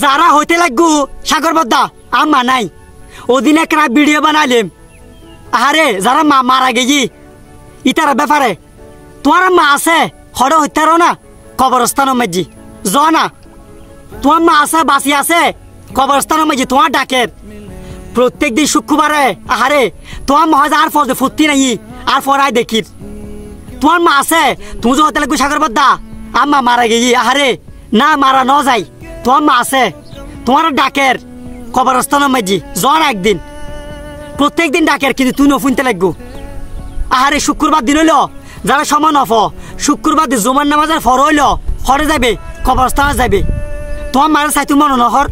যারা হইতে লাগবো সাগর বদ্দা আম্মা নাই ওদিন একটা ভিডিও বানাইলাম আরে যারা মা মারা গেছি ইতার ব্যাপারে তোমার মা আছে হড় হইতার না কবরস্থান মাঝি জ না তোমার মা আছে বাঁচি আছে কবরস্থান মাঝি তোমার ডাকের প্রত্যেক দিন শুক্রবারে আহারে তোমার মহাজ আর ফজ ফুর্তি নাই আর ফরাই দেখি তোমার মা আছে তুমি যে হতে লাগবে সাগর বদ্দা আম্মা মারা গেছি আহারে না মারা ন যাই তোমার মা আছে তোমার ডাকের কবরস্থান মাঝি জন একদিন প্রত্যেক দিন ডাকের কিন্তু তুই নফুনতে লাগবো আহারে শুক্রবার দিন হইল যারা সময় নফ শুক্রবার দিন জুমার নামাজের ফর হইল হরে যাবে কবরস্থানে যাবে তোমার মায়ের চাইতে মনে নহর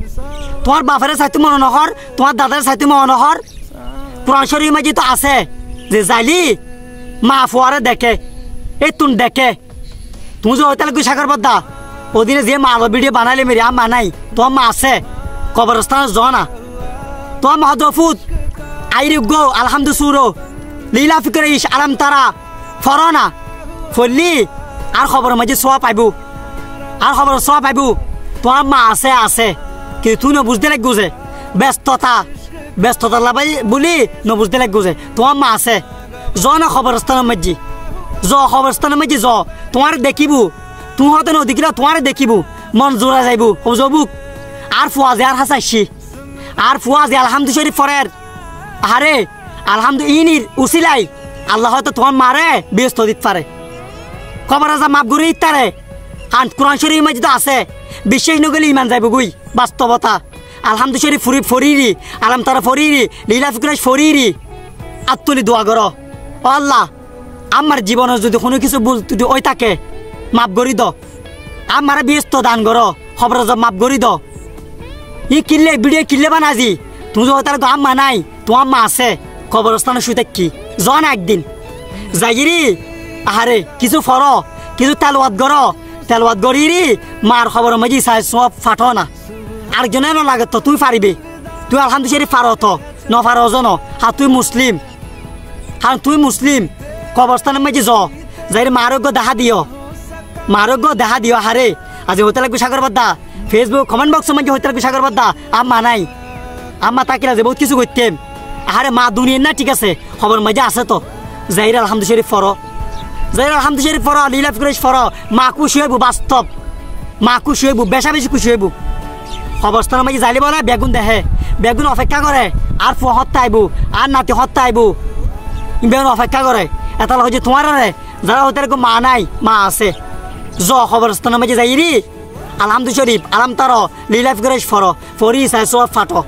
তোমার বাপের চাইতে মনে নহর তোমার দাদার চাইতে মনে নহর কোরআন শরীফ মাঝি তো আছে যে যাইলি মা ফুয়ারে দেখে এই তুন দেখে তুমি যে হইতে লাগবে সাগর বদ্দা ওদিনে যে মা ভিডিও বানাইলে মেরে আম্মা নাই তোমার মা আছে কবরস্থানে জ না তোমার মহাদফুত আইরুগ আলহামদু সুরো লীলা ফিকর ইস আলাম তারা ফরনা ফলি আর খবর মাঝে সোয়া পাইবো আর খবর সোয়া পাইবো তোমার মা আছে আছে কিন্তু তুই নবুঝতে লাগবো যে ব্যস্ততা লাগাই বলি নবুঝতে লাগবো যে তোমার মা আছে জ না খবরস্থানের মাঝি খবরস্থানের মাঝি তোমার দেখিব তুই হতে নদীকিলা তোমার দেখিব মন জোড়া যাইব হজবুক আর ফুয়াজে আর হাসাইছি আর ফুয়াজে আলহামদু শরীফ ফরের আরে আলহামদু ইনির উসিলাই আল্লাহ হয়তো তোমার মারে ব্যস্ত দিতে পারে খবর আজা মাপ ঘুরে ইতারে আর কোরআন শরীফ মাঝে তো আছে বিশ্বাস নগেলে ইমান যাইব গুই বাস্তবতা আলহামদু শরীফ ফরিরি আলাম তারা ফরিরি লীলা ফিকরাজ ফরিরি আত্মলি দোয়া করো আল্লাহ আমার জীবনে যদি কোনো কিছু যদি ওই থাকে মাপ করি দ আমার ব্যস্ত দান করো খবর মাপ করি দ ই কিনলে ভিডিও কিনলে বানাজি তুমি তাহলে তো আম্মা নাই তোমার মা আছে কবরস্থানে শুতে কি জন একদিন যাইরি আহারে কিছু ফর কিছু তেলওয়াত গড়ি মার খবর মাঝি চাই সব ফাটো না আরেকজনে ন লাগে তো তুই পারিবি তুই আলহামদুলিল্লাহ পারো তো ন পারো জন হ্যাঁ তুই মুসলিম কবরস্থানের মাঝে যাই মারোগ্য দেখা দিও হারে আজি হইতে লাগবে সাগর বদ্দা ফেসবুক কমেন্ট বক্সের মাঝে হইতে লাগবে সাগর বদ্দা আম্মা নাই আম্মা তাকিলা যে বহুত কিছু করতেম আরে মা দুনিয়ার না ঠিক আছে খবর মাঝে আছে তো যাইর আলহামদু শরীফ ফর লীলা ফিকরাজ ফর মা খুশি হইব বাস্তব মা খুশি হইব বেশি খুশি হইব খবরস্থানের মাঝে যাইলে বলে বেগুন অপেক্ষা করে আর ফু হত্যা আইব আর নাতি হত্যা আইব বেগুন অপেক্ষা করে এটা হচ্ছে তোমার যারা হতে মা নাই মা আছে খবরস্থানের মাঝে যাইরি আলহামদু শরীফ আলাম তার লীলা ফিকরাজ ফর ফরি চাই সব ফাটো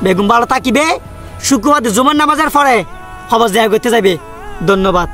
বেগুন ভালো থাকিবে শুক্রবার জুমার নামাজের পরে খবর জায়গা করতে যাবে ধন্যবাদ।